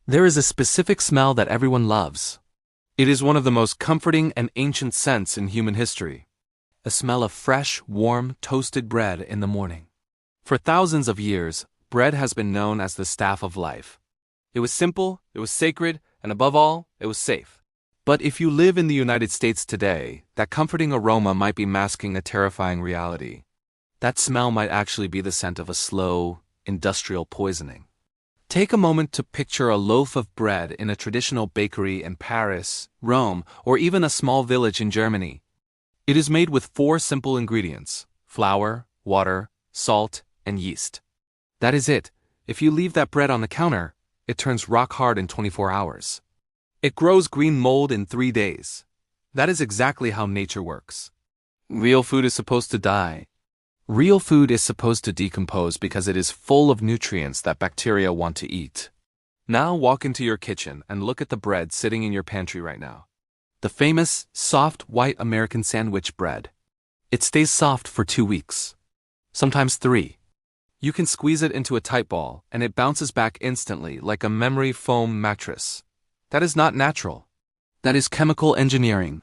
There is a specific smell that everyone loves. It is one of the most comforting and ancient scents in human history. A smell of fresh, warm, toasted bread in the morning. For thousands of years, bread has been known as the staff of life. It was simple, it was sacred, and above all, it was safe. But if you live in the United States today, that comforting aroma might be masking a terrifying reality. That smell might actually be the scent of a slow, industrial poisoning. Take a moment to picture a loaf of bread in a traditional bakery in Paris, Rome, or even a small village in Germany. It is made with 4 simple ingredients: flour, water, salt, and yeast. That is it. If you leave that bread on the counter, it turns rock hard in 24 hours. It grows green mold in 3 days. That is exactly how nature works. Real food is supposed to die. Real food is supposed to decompose because it is full of nutrients that bacteria want to eat. Now walk into your kitchen and look at the bread sitting in your pantry right now. The famous, soft, white American sandwich bread. It stays soft for 2 weeks. Sometimes 3. You can squeeze it into a tight ball and it bounces back instantly like a memory foam mattress. That is not natural. That is chemical engineering.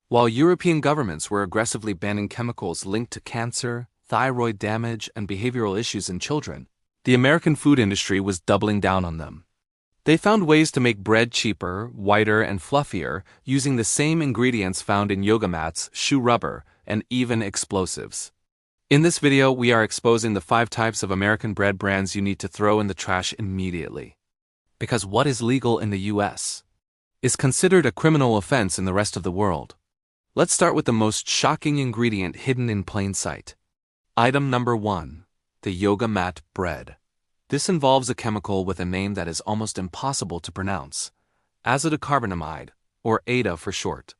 While European governments were aggressively banning chemicals linked to cancer, thyroid damage, and behavioral issues in children, the American food industry was doubling down on them. They found ways to make bread cheaper, whiter, and fluffier using the same ingredients found in yoga mats, shoe rubber, and even explosives. In this video, we are exposing the 5 types of American bread brands you need to throw in the trash immediately. Because what is legal in the US is considered a criminal offense in the rest of the world. Let's start with the most shocking ingredient hidden in plain sight. Item number 1. The yoga mat bread. This involves a chemical with a name that is almost impossible to pronounce. Azodicarbonamide, or ADA for short.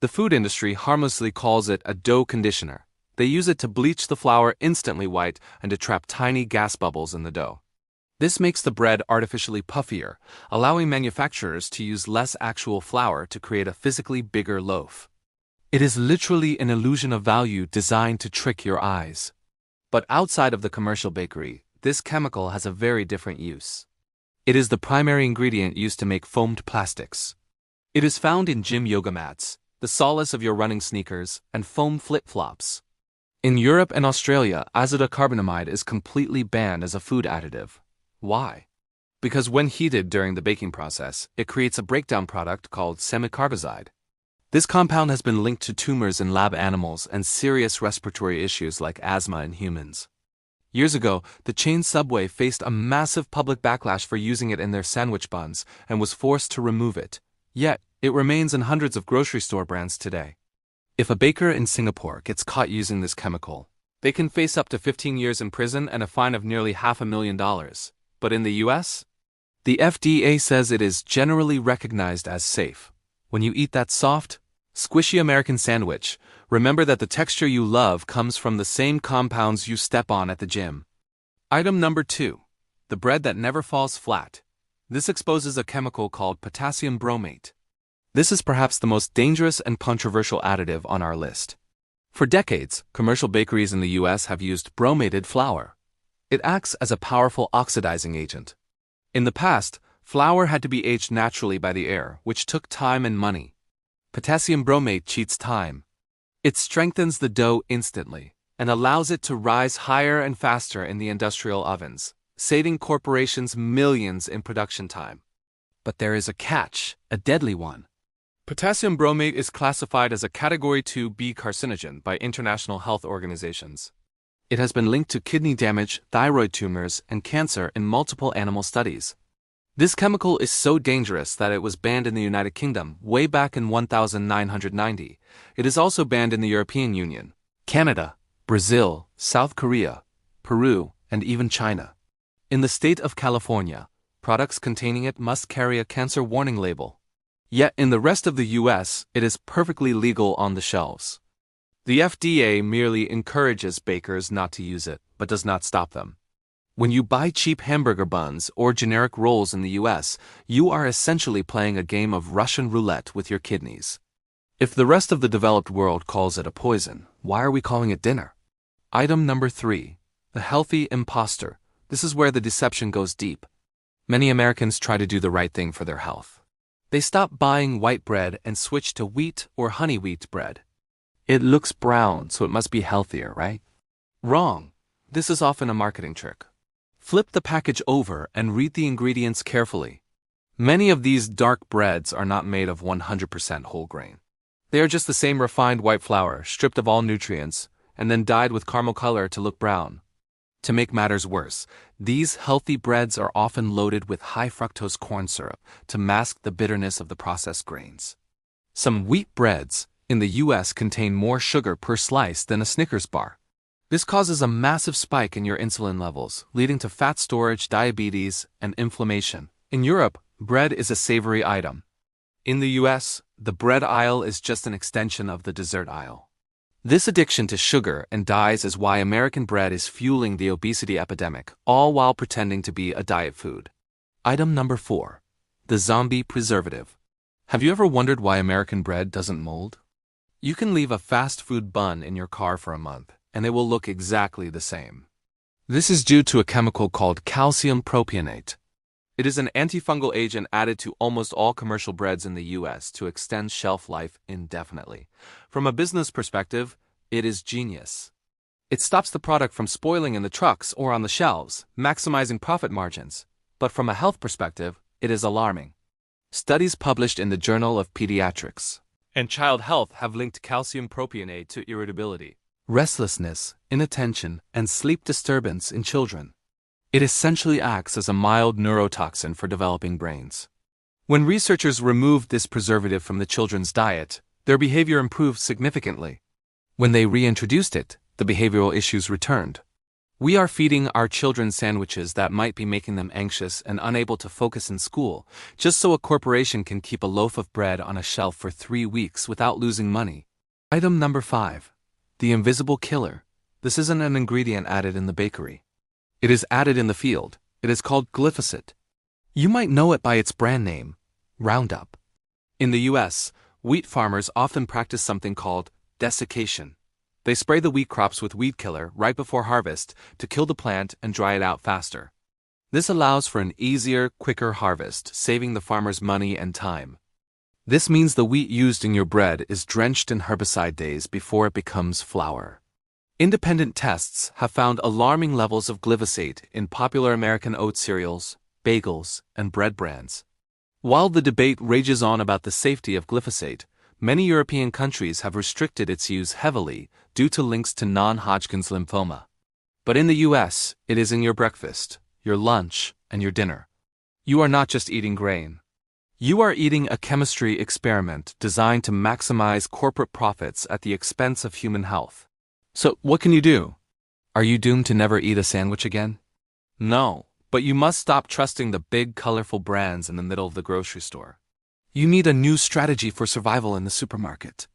The food industry harmlessly calls it a dough conditioner. They use it to bleach the flour instantly white and to trap tiny gas bubbles in the dough. This makes the bread artificially puffier, allowing manufacturers to use less actual flour to create a physically bigger loaf. It is literally an illusion of value designed to trick your eyes. But outside of the commercial bakery, this chemical has a very different use. It is the primary ingredient used to make foamed plastics. It is found in gym yoga mats, the solace of your running sneakers, and foam flip-flops. In Europe and Australia, azodicarbonamide is completely banned as a food additive. Why? Because when heated during the baking process, it creates a breakdown product called semicarbazide. This compound has been linked to tumors in lab animals and serious respiratory issues like asthma in humans. Years ago, the chain Subway faced a massive public backlash for using it in their sandwich buns and was forced to remove it. Yet, it remains in hundreds of grocery store brands today. If a baker in Singapore gets caught using this chemical, they can face up to 15 years in prison and a fine of nearly $500,000. But in the US, the FDA says it is generally recognized as safe. When you eat that soft, squishy American sandwich, remember that the texture you love comes from the same compounds you step on at the gym. Item number 2. The bread that never falls flat. This exposes a chemical called potassium bromate. This is perhaps the most dangerous and controversial additive on our list. For decades, commercial bakeries in the US have used bromated flour. It acts as a powerful oxidizing agent. In the past, flour had to be aged naturally by the air, which took time and money. Potassium bromate cheats time. It strengthens the dough instantly and allows it to rise higher and faster in the industrial ovens, saving corporations millions in production time. But there is a catch, a deadly one. Potassium bromate is classified as a Category 2B carcinogen by international health organizations. It has been linked to kidney damage, thyroid tumors, and cancer in multiple animal studies. This chemical is so dangerous that it was banned in the United Kingdom way back in 1990. It is also banned in the European Union, Canada, Brazil, South Korea, Peru, and even China. In the state of California, products containing it must carry a cancer warning label. Yet in the rest of the US, it is perfectly legal on the shelves. The FDA merely encourages bakers not to use it, but does not stop them. When you buy cheap hamburger buns or generic rolls in the US, you are essentially playing a game of Russian roulette with your kidneys. If the rest of the developed world calls it a poison, why are we calling it dinner? Item number 3. The healthy imposter. This is where the deception goes deep. Many Americans try to do the right thing for their health. They stop buying white bread and switch to wheat or honey wheat bread. It looks brown, so it must be healthier, right? Wrong. This is often a marketing trick. Flip the package over and read the ingredients carefully. Many of these dark breads are not made of 100% whole grain. They are just the same refined white flour, stripped of all nutrients, and then dyed with caramel color to look brown. To make matters worse, these healthy breads are often loaded with high fructose corn syrup to mask the bitterness of the processed grains. Some wheat breads in the US contain more sugar per slice than a Snickers bar. This causes a massive spike in your insulin levels, leading to fat storage, diabetes, and inflammation. In Europe, bread is a savory item. In the US, the bread aisle is just an extension of the dessert aisle. This addiction to sugar and dyes is why American bread is fueling the obesity epidemic, all while pretending to be a diet food. Item number 4. The zombie preservative. Have you ever wondered why American bread doesn't mold? You can leave a fast food bun in your car for a month, and it will look exactly the same. This is due to a chemical called calcium propionate. It is an antifungal agent added to almost all commercial breads in the US to extend shelf life indefinitely. From a business perspective, it is genius. It stops the product from spoiling in the trucks or on the shelves, maximizing profit margins. But from a health perspective, it is alarming. Studies published in the Journal of Pediatrics and Child Health have linked calcium propionate to irritability, restlessness, inattention, and sleep disturbance in children. It essentially acts as a mild neurotoxin for developing brains. When researchers removed this preservative from the children's diet, their behavior improved significantly. When they reintroduced it, the behavioral issues returned. We are feeding our children sandwiches that might be making them anxious and unable to focus in school, just so a corporation can keep a loaf of bread on a shelf for 3 weeks without losing money. Item number 5. The invisible killer. This isn't an ingredient added in the bakery. It is added in the field. It is called glyphosate. You might know it by its brand name, Roundup. In the US, wheat farmers often practice something called desiccation. They spray the wheat crops with weed killer right before harvest to kill the plant and dry it out faster. This allows for an easier, quicker harvest, saving the farmers money and time. This means the wheat used in your bread is drenched in herbicide days before it becomes flour. Independent tests have found alarming levels of glyphosate in popular American oat cereals, bagels, and bread brands. While the debate rages on about the safety of glyphosate, many European countries have restricted its use heavily due to links to non-Hodgkin's lymphoma. But in the US, it is in your breakfast, your lunch, and your dinner. You are not just eating grain. You are eating a chemistry experiment designed to maximize corporate profits at the expense of human health. So, what can you do? Are you doomed to never eat a sandwich again? No, but you must stop trusting the big, colorful brands in the middle of the grocery store. You need a new strategy for survival in the supermarket.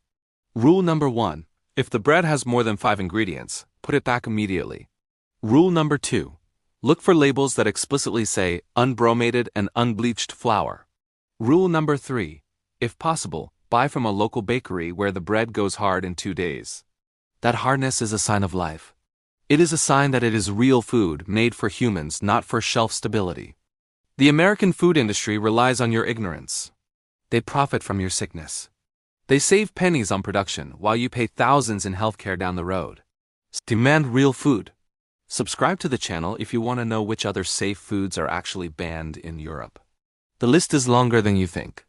Rule number 1. If the bread has more than 5 ingredients, put it back immediately. Rule number 2. Look for labels that explicitly say unbromated and unbleached flour. Rule number 3. If possible, buy from a local bakery where the bread goes hard in 2 days. That hardness is a sign of life. It is a sign that it is real food made for humans, not for shelf stability. The American food industry relies on your ignorance. They profit from your sickness. They save pennies on production while you pay thousands in healthcare down the road. Demand real food. Subscribe to the channel if you want to know which other safe foods are actually banned in Europe. The list is longer than you think.